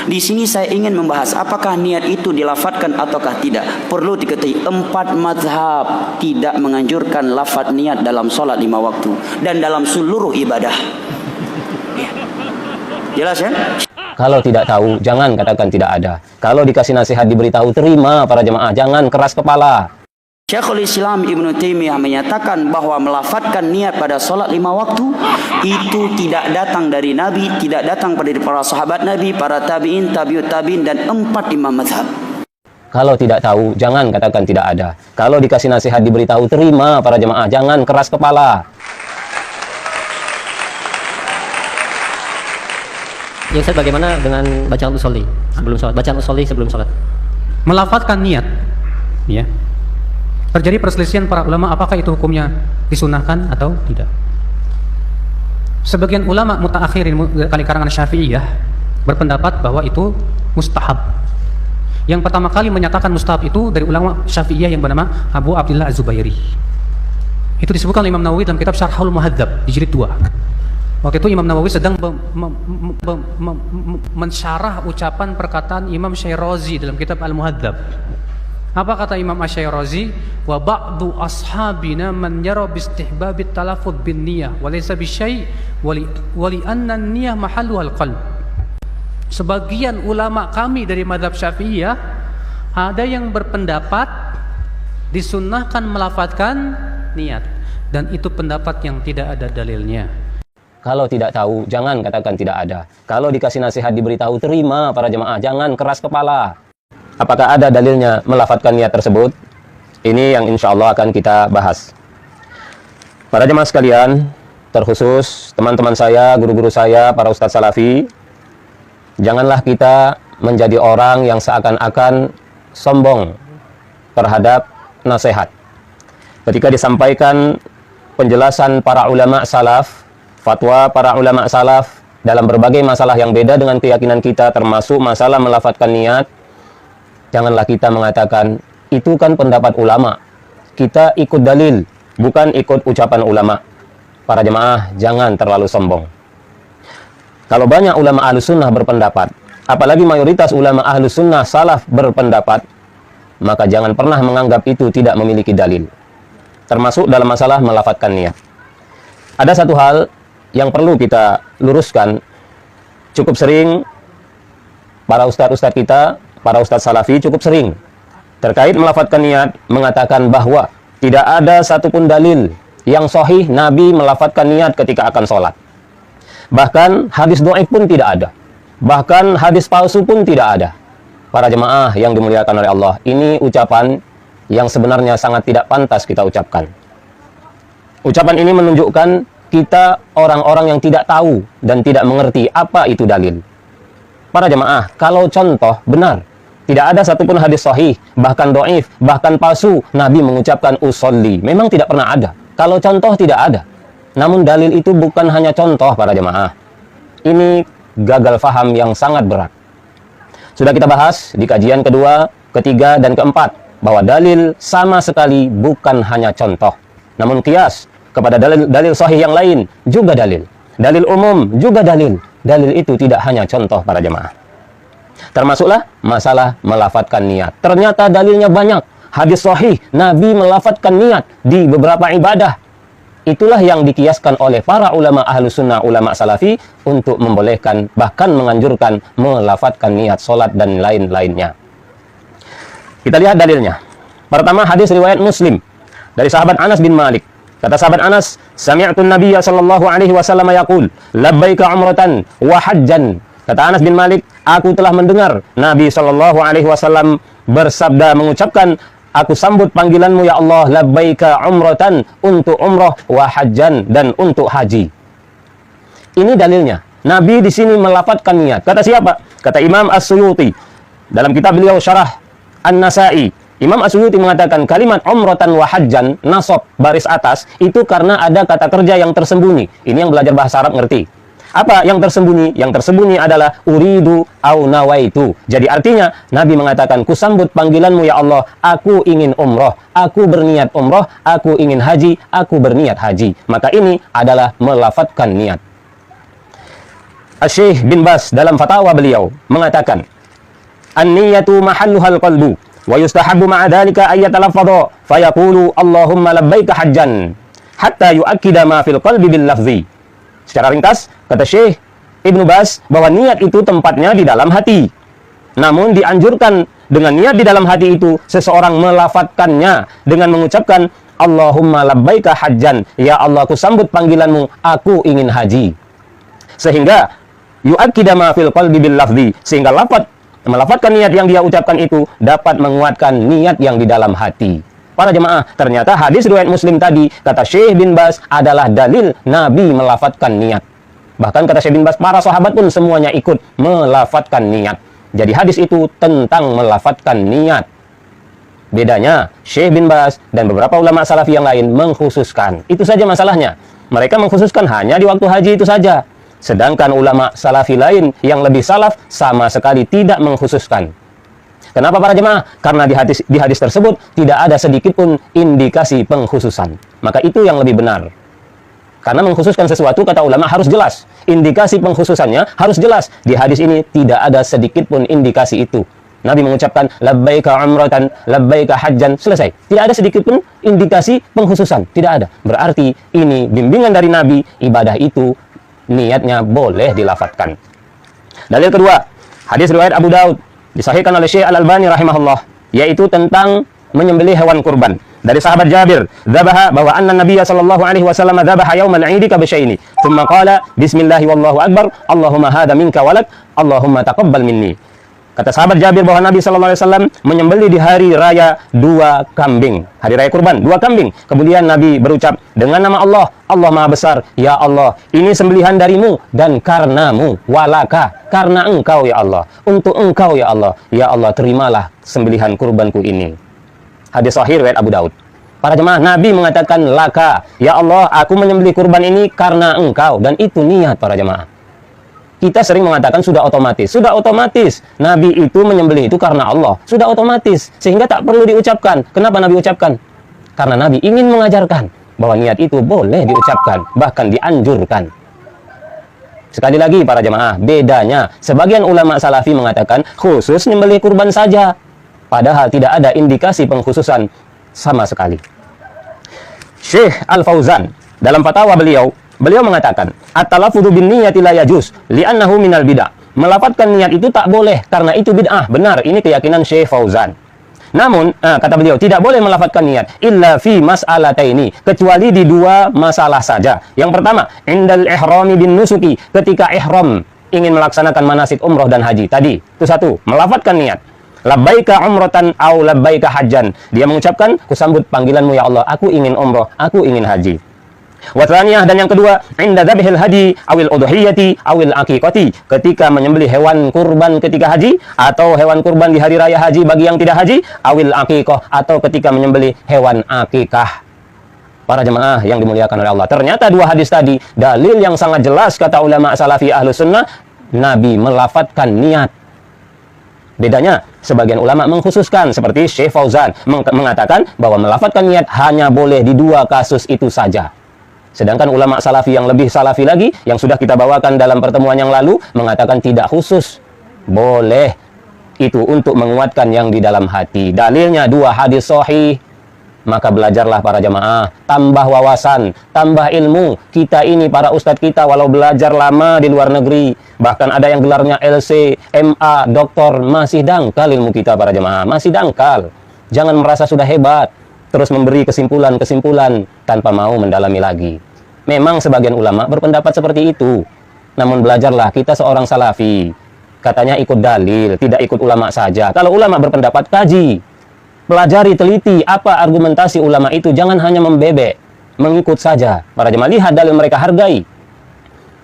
Di sini saya ingin membahas apakah niat itu dilafadzkan ataukah tidak. Perlu diketahui 4 mazhab tidak menganjurkan lafaz niat dalam sholat 5 waktu dan dalam seluruh ibadah. Jelas ya? Kalau tidak tahu, jangan katakan tidak ada. Kalau dikasih nasihat diberitahu, terima para jemaah, jangan keras kepala. Syekhul Islam Ibnu Taimiyah menyatakan bahwa melafadzkan niat pada sholat 5 waktu itu tidak datang dari Nabi, tidak datang dari para sahabat Nabi, para tabi'in, tabi'ut tabi'in, dan 4 imam mazhab. Kalau tidak tahu, jangan katakan tidak ada. Kalau dikasih nasihat diberitahu, terima para jemaah, jangan keras kepala. Ya Ustaz, bagaimana dengan bacaan usolli sebelum sholat? Bacaan usolli sebelum sholat. Melafadzkan niat, ya. Terjadi perselisihan para ulama apakah itu hukumnya disunahkan atau tidak. Sebagian ulama mutaakhirin kali karangan Syafi'iyah berpendapat bahwa itu mustahab. Yang pertama kali menyatakan mustahab itu dari ulama Syafi'iyah yang bernama Abu Abdullah Az-Zubairi. Itu disebutkan oleh Imam Nawawi dalam kitab Syarhul Muhadzab di jilid 2. Waktu itu Imam Nawawi sedang mensyarah ucapan perkataan Imam Syairazi dalam kitab Al-Muhadzab. Apa kata Imam Asy-Syairazi? Wa ba'du ashabina man yara bi istihbabit talaffuz bin niyyah wa laysa bi syai' wa li anna an-niyyah mahalluha al-qalb. Sebagian ulama kami dari mazhab Syafi'iyah ada yang berpendapat disunnahkan melafadzkan niat, dan itu pendapat yang tidak ada dalilnya. Kalau tidak tahu, jangan katakan tidak ada. Kalau dikasih nasihat diberitahu, terima para jemaah, jangan keras kepala. Apakah ada dalilnya melafadzkan niat tersebut? Ini yang insya Allah akan kita bahas. Para jemaah sekalian, terkhusus teman-teman saya, guru-guru saya, para ustadz salafi, janganlah kita menjadi orang yang seakan-akan sombong terhadap nasihat. Ketika disampaikan penjelasan para ulama salaf, fatwa para ulama salaf dalam berbagai masalah yang beda dengan keyakinan kita, termasuk masalah melafadzkan niat, janganlah kita mengatakan itu kan pendapat ulama, kita ikut dalil, bukan ikut ucapan ulama. Para jemaah, jangan terlalu sombong. Kalau banyak ulama ahlus sunnah berpendapat, apalagi mayoritas ulama ahlus sunnah salaf berpendapat, maka jangan pernah menganggap itu tidak memiliki dalil, termasuk dalam masalah melafadzkan niat. Ada satu hal yang perlu kita luruskan. Cukup sering para ustadz-ustadz kita, para ustadz salafi cukup sering terkait melafadzkan niat mengatakan bahwa tidak ada satupun dalil yang sahih Nabi melafadzkan niat ketika akan sholat. Bahkan hadis dhaif pun tidak ada. Bahkan hadis palsu pun tidak ada. Para jemaah yang dimuliakan oleh Allah, ini ucapan yang sebenarnya sangat tidak pantas kita ucapkan. Ucapan ini menunjukkan kita orang-orang yang tidak tahu dan tidak mengerti apa itu dalil. Para jemaah, kalau contoh benar, tidak ada satupun hadis sahih, bahkan dhaif, bahkan palsu, Nabi mengucapkan usolli. Memang tidak pernah ada. Kalau contoh tidak ada. Namun dalil itu bukan hanya contoh para jemaah. Ini gagal faham yang sangat berat. Sudah kita bahas di kajian kedua, ketiga, dan keempat, bahwa dalil sama sekali bukan hanya contoh. Namun qiyas kepada dalil sahih yang lain juga dalil. Dalil umum juga dalil. Dalil itu tidak hanya contoh para jemaah. Termasuklah masalah melafadzkan niat. Ternyata dalilnya banyak. Hadis sahih, Nabi melafadzkan niat di beberapa ibadah. Itulah yang dikiaskan oleh para ulama ahlus sunnah, ulama salafi, untuk membolehkan, bahkan menganjurkan melafadzkan niat sholat dan lain-lainnya. Kita lihat dalilnya. Pertama, hadis riwayat Muslim dari sahabat Anas bin Malik. Kata sahabat Anas, sami'tu an-nabiyya sallallahu alaihi wasallam yaqul, labbaika umratan wa hajjan. Kata Anas bin Malik, aku telah mendengar Nabi sallallahu alaihi wasallam bersabda, mengucapkan, aku sambut panggilanmu ya Allah, labbaika umratan, untuk umrah, wa hajjan, dan untuk haji. Ini dalilnya. Nabi di sini melafadzkan niat. Kata siapa? Kata Imam As-Suyuti dalam kitab beliau Syarah An-Nasa'i. Imam As-Suyuti mengatakan kalimat umratan wa hajjan, nasab baris atas, itu karena ada kata kerja yang tersembunyi. Ini yang belajar bahasa Arab ngerti. Apa yang tersembunyi? Yang tersembunyi adalah uridu au nawaitu. Jadi artinya Nabi mengatakan, kusambut panggilanmu ya Allah, aku ingin umroh, aku berniat umroh, aku ingin haji, aku berniat haji. Maka ini adalah melafadzkan niat. Syekh bin Baz dalam fatwa beliau mengatakan, an-niyatu mahalluhal qalbu wa yustahabbu ma'a dhalika ay yatalaffadha fa yaqulu Allahumma labbaika hajjan hatta yu'akkida ma fil qalbi bil lafzi. Secara ringkas, kata Syekh Ibnu Baz bahwa niat itu tempatnya di dalam hati. Namun dianjurkan dengan niat di dalam hati itu seseorang melafatkannya dengan mengucapkan Allahumma labbaika hajjan, ya Allah aku sambut panggilanmu, aku ingin haji. Sehingga yu'akkida ma fil qalbi bil lafzi, sehingga melafatkan niat yang dia ucapkan itu dapat menguatkan niat yang di dalam hati. Para jemaah, ternyata hadis riwayat Muslim tadi, kata Syekh bin Baz, adalah dalil Nabi melafatkan niat. Bahkan kata Syekh bin Baz, para sahabat pun semuanya ikut melafatkan niat. Jadi hadis itu tentang melafatkan niat. Bedanya, Syekh bin Baz dan beberapa ulama salafi yang lain mengkhususkan. Itu saja masalahnya. Mereka mengkhususkan hanya di waktu haji itu saja. Sedangkan ulama salafi lain yang lebih salaf sama sekali tidak mengkhususkan. Kenapa para jemaah? Karena di hadis tersebut tidak ada sedikit pun indikasi pengkhususan. Maka itu yang lebih benar. Karena mengkhususkan sesuatu, kata ulama, harus jelas. Indikasi pengkhususannya harus jelas. Di hadis ini tidak ada sedikit pun indikasi itu. Nabi mengucapkan labbaika umratan, labbaika hajjan, selesai. Tidak ada sedikit pun indikasi pengkhususan. Tidak ada. Berarti ini bimbingan dari Nabi, ibadah itu niatnya boleh dilafatkan. Dalil kedua, hadis riwayat Abu Daud disahihkan oleh Syekh Al-Albani rahimahullah, yaitu tentang menyembelih hewan kurban. Dari sahabat Jabir, dzabaha, bahwa anna Nabiya sallallahu alaihi wasallam dzabaha yaumal 'idi kabsyaini, thumma qala bismillahi wallahu akbar, Allahumma hadza minka walak, Allahumma taqabbal minni. Kata sahabat Jabir bahwa Nabi sallallahu alaihi wasallam menyembelih di hari raya 2 kambing, hari raya kurban 2 kambing. Kemudian Nabi berucap dengan nama Allah, Allah Maha Besar, ya Allah, ini sembelihan darimu dan karenamu, walaka, karena engkau ya Allah, untuk engkau ya Allah terimalah sembelihan kurbanku ini. Hadis sahih riwayat Abu Daud. Para jemaah, Nabi mengatakan laka, ya Allah, aku menyembelih kurban ini karena engkau, dan itu niat para jemaah. Kita sering mengatakan sudah otomatis. Nabi itu menyembelih itu karena Allah, sudah otomatis, sehingga tak perlu diucapkan. Kenapa Nabi ucapkan? Karena Nabi ingin mengajarkan bahwa niat itu boleh diucapkan, bahkan dianjurkan. Sekali lagi para jemaah, bedanya, sebagian ulama salafi mengatakan khusus menyembelih kurban saja, padahal tidak ada indikasi pengkhususan sama sekali. Syekh Al-Fauzan dalam fatwa beliau mengatakan, at-talaffuzu bin niyyati la yajuz li'annahu minal bid'ah. Melafatkan niat itu tak boleh karena itu bid'ah. Benar, ini keyakinan Syekh Fauzan. Namun, kata beliau, tidak boleh melafatkan niat illa fi mas'alataini, kecuali di 2 masalah saja. Yang pertama, indal ihrami bin nusuki, ketika ihram ingin melaksanakan manasik umroh dan haji. Tadi, itu 1, melafatkan niat. Labbaika umratan au labbaika hajjan. Dia mengucapkan, kusambut panggilanmu ya Allah, aku ingin umroh, aku ingin haji. Watraniyah, dan yang kedua, inda dzabhil hadi awil udhiyati awil aqiqati, ketika menyembelih hewan kurban ketika haji, atau hewan kurban di hari raya haji bagi yang tidak haji, awil aqiqah, atau ketika menyembelih hewan akikah. Para jemaah yang dimuliakan oleh Allah, ternyata 2 hadis tadi dalil yang sangat jelas, kata ulama salafi ahlus sunnah, Nabi melafatkan niat. Bedanya, sebagian ulama mengkhususkan, seperti Syekh Fauzan mengatakan bahwa melafatkan niat hanya boleh di 2 kasus itu saja. Sedangkan ulama salafi yang lebih salafi lagi, yang sudah kita bawakan dalam pertemuan yang lalu, mengatakan tidak khusus. Boleh itu untuk menguatkan yang di dalam hati. Dalilnya 2 hadis sahih. Maka belajarlah para jemaah, tambah wawasan, tambah ilmu. Kita ini, para ustadz kita, walau belajar lama di luar negeri, bahkan ada yang gelarnya LC, MA, doktor, masih dangkal ilmu kita para jemaah, masih dangkal. Jangan merasa sudah hebat, terus memberi kesimpulan-kesimpulan tanpa mau mendalami lagi. Memang sebagian ulama berpendapat seperti itu. Namun belajarlah, kita seorang salafi. Katanya ikut dalil, tidak ikut ulama saja. Kalau ulama berpendapat, kaji. Pelajari, teliti apa argumentasi ulama itu. Jangan hanya membebek, mengikut saja. Para jemaah, lihat dalil mereka, hargai.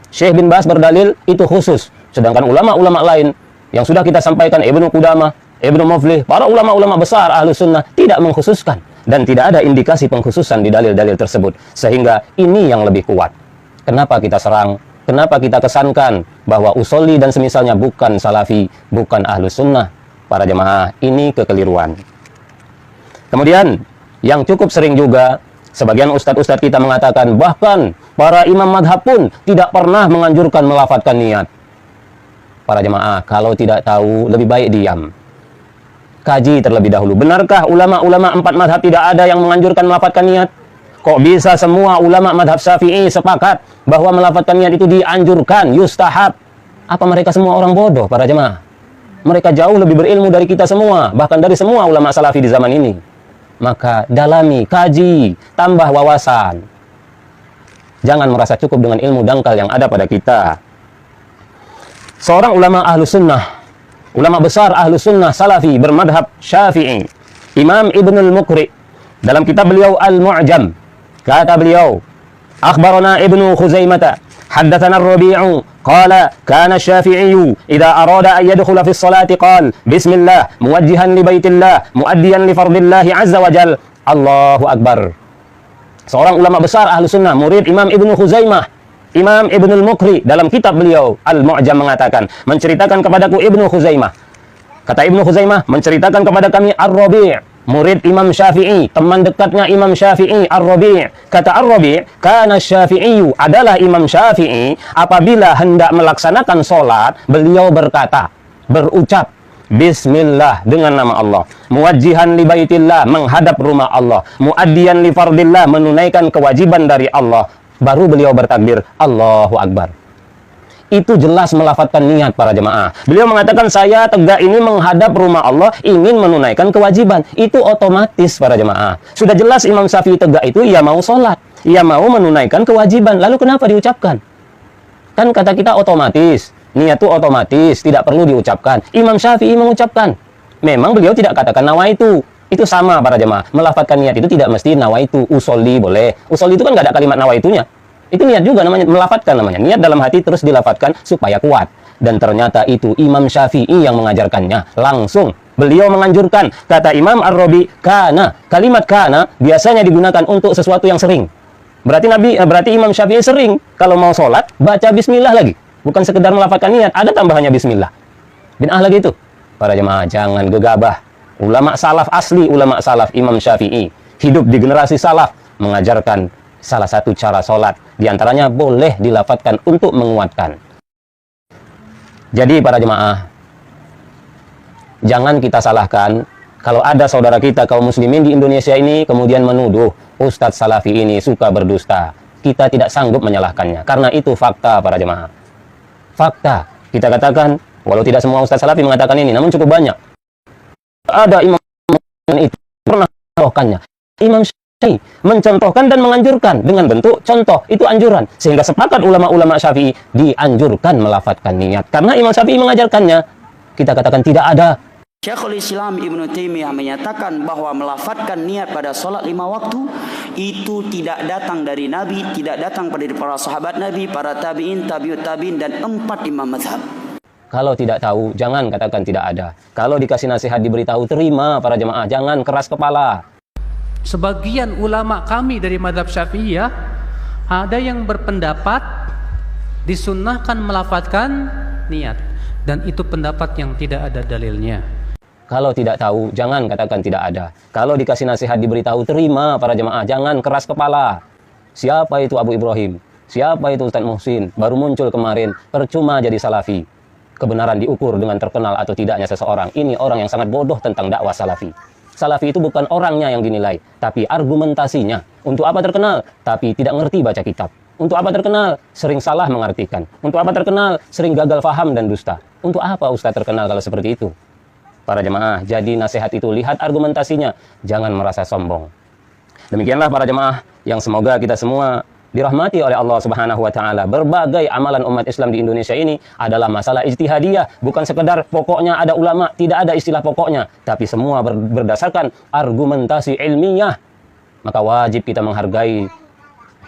Syekh bin Baz berdalil itu khusus. Sedangkan ulama-ulama lain yang sudah kita sampaikan, Ibnu Qudamah, Ibnu Muflih, para ulama-ulama besar Ahlus Sunnah tidak mengkhususkan. Dan tidak ada indikasi pengkhususan di dalil-dalil tersebut. Sehingga ini yang lebih kuat. Kenapa kita serang? Kenapa kita kesankan bahwa usolli dan semisalnya bukan salafi, bukan Ahlus Sunnah? Para jemaah, ini kekeliruan. Kemudian, yang cukup sering juga, sebagian ustadz-ustadz kita mengatakan, bahkan para imam madhab pun tidak pernah menganjurkan melafatkan niat. para jemaah, kalau tidak tahu lebih baik diam. Kaji terlebih dahulu. Benarkah ulama-ulama 4 mazhab tidak ada yang menganjurkan melafadzkan niat? Kok bisa semua ulama mazhab Syafi'i sepakat bahwa melafadzkan niat itu dianjurkan, yustahab? Apa mereka semua orang bodoh, para jemaah? Mereka jauh lebih berilmu dari kita semua, bahkan dari semua ulama salafi di zaman ini. Maka dalami, kaji, tambah wawasan. Jangan merasa cukup dengan ilmu dangkal yang ada pada kita. Seorang ulama ahlu sunnah, ulama besar ahlu sunnah salafi bermadhab Syafi'i, Imam Ibnul Muqri, dalam kitab beliau Al-Mu'jam, kata beliau, akhbarana Ibnu Khuzaimah, haddatsana Ar-Rabi'u, qala kana Syafi'i idza arada an yadkhula fi sholati qala bismillah muwajjihan li baitillah muaddiyan li fardillah azza wa jal, Allahu akbar. Seorang ulama besar ahlu sunnah, murid Imam Ibnu Khuzaimah, Imam Ibnul Muqri, dalam kitab beliau Al-Mu'jam mengatakan, menceritakan kepadaku Ibnu Khuzaimah. Kata Ibnu Khuzaimah, menceritakan kepada kami Ar-Rabi', murid Imam Syafi'i, teman dekatnya Imam Syafi'i, Ar-Rabi'. Kata Ar-Rabi', kana Syafi'iyu, adalah Imam Syafi'i, apabila hendak melaksanakan sholat, beliau berkata, berucap, bismillah, dengan nama Allah, muwajjihan li baitillah, menghadap rumah Allah, muaddiyan li fardillah, menunaikan kewajiban dari Allah. Baru beliau bertakbir, Allahu Akbar. Itu jelas melafadzkan niat, para jemaah. Beliau mengatakan, saya tegak ini menghadap rumah Allah, ingin menunaikan kewajiban. Itu otomatis, para jemaah. Sudah jelas Imam Syafi'i tegak itu, ia mau sholat, ia mau menunaikan kewajiban. Lalu kenapa diucapkan? Kan kata kita otomatis. Niat itu otomatis, tidak perlu diucapkan. Imam Syafi'i mengucapkan. Memang beliau tidak katakan nawaitu. Itu sama, para jemaah. Melafadzkan niat itu tidak mesti nawaitu. Usolli boleh. Usolli itu kan nggak ada kalimat nawaitunya. Itu niat juga namanya, melafadzkan namanya. Niat dalam hati terus dilafadzkan supaya kuat. Dan ternyata itu Imam Syafi'i yang mengajarkannya. Langsung beliau menganjurkan. Kata Imam Ar-Rabi, kana. Kalimat kana biasanya digunakan untuk sesuatu yang sering. Berarti Imam Syafi'i sering kalau mau sholat baca bismillah lagi. Bukan sekedar melafadzkan niat, ada tambahannya bismillah. Bid'ah lagi itu. Para jemaah, jangan gegabah. Ulama salaf asli, ulama salaf Imam Syafi'i, hidup di generasi salaf, mengajarkan salah satu cara sholat. Di antaranya boleh dilafadzkan untuk menguatkan. Jadi para jemaah, jangan kita salahkan kalau ada saudara kita kaum muslimin di Indonesia ini kemudian menuduh Ustadz Salafi ini suka berdusta. Kita tidak sanggup menyalahkannya, karena itu fakta, para jemaah. Fakta. Kita katakan, walau tidak semua Ustadz Salafi mengatakan ini, namun cukup banyak. Ada imam itu pernah mencontohkannya. Imam Syafi'i mencontohkan dan menganjurkan dengan bentuk contoh, itu anjuran. Sehingga sepakat ulama-ulama Syafi'i dilafadzkan melafadzkan niat. Karena Imam Syafi'i mengajarkannya, kita katakan tidak ada. Syekhul Islam Ibnu Taimiyah menyatakan bahwa melafadzkan niat pada sholat 5 waktu itu tidak datang dari Nabi, tidak datang dari para sahabat Nabi, para tabi'in, tabi'ut tabi'in, dan 4 imam mazhab. Kalau tidak tahu, jangan katakan tidak ada. Kalau dikasih nasihat diberitahu, terima, para jemaah. Jangan keras kepala. Sebagian ulama kami dari mazhab Syafi'iyah ada yang berpendapat disunnahkan melafadzkan niat, dan itu pendapat yang tidak ada dalilnya. Kalau tidak tahu, jangan katakan tidak ada. Kalau dikasih nasihat diberitahu, terima, para jemaah. Jangan keras kepala. Siapa itu Abu Ibrahim? Siapa itu Ustadz Muhsin? Baru muncul kemarin, percuma jadi salafi. Kebenaran diukur dengan terkenal atau tidaknya seseorang. Ini orang yang sangat bodoh tentang dakwah salafi. Salafi itu bukan orangnya yang dinilai, tapi argumentasinya. Untuk apa terkenal? Tapi tidak ngerti baca kitab. Untuk apa terkenal? Sering salah mengartikan. Untuk apa terkenal? Sering gagal faham dan dusta. Untuk apa Ustadz terkenal kalau seperti itu? Para jemaah, jadi nasihat itu lihat argumentasinya. Jangan merasa sombong. Demikianlah para jemaah yang semoga kita semua dirahmati oleh Allah Subhanahu wa taala. Berbagai amalan umat Islam di Indonesia ini adalah masalah ijtihadiyah, bukan sekedar pokoknya ada ulama, tidak ada istilah pokoknya, tapi semua berdasarkan argumentasi ilmiah. Maka wajib kita menghargai,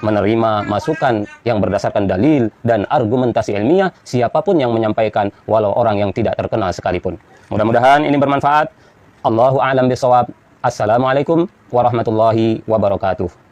menerima masukan yang berdasarkan dalil dan argumentasi ilmiah siapapun yang menyampaikan, walau orang yang tidak terkenal sekalipun. Mudah-mudahan ini bermanfaat. Allahu a'lam bishawab. Assalamualaikum warahmatullahi wabarakatuh.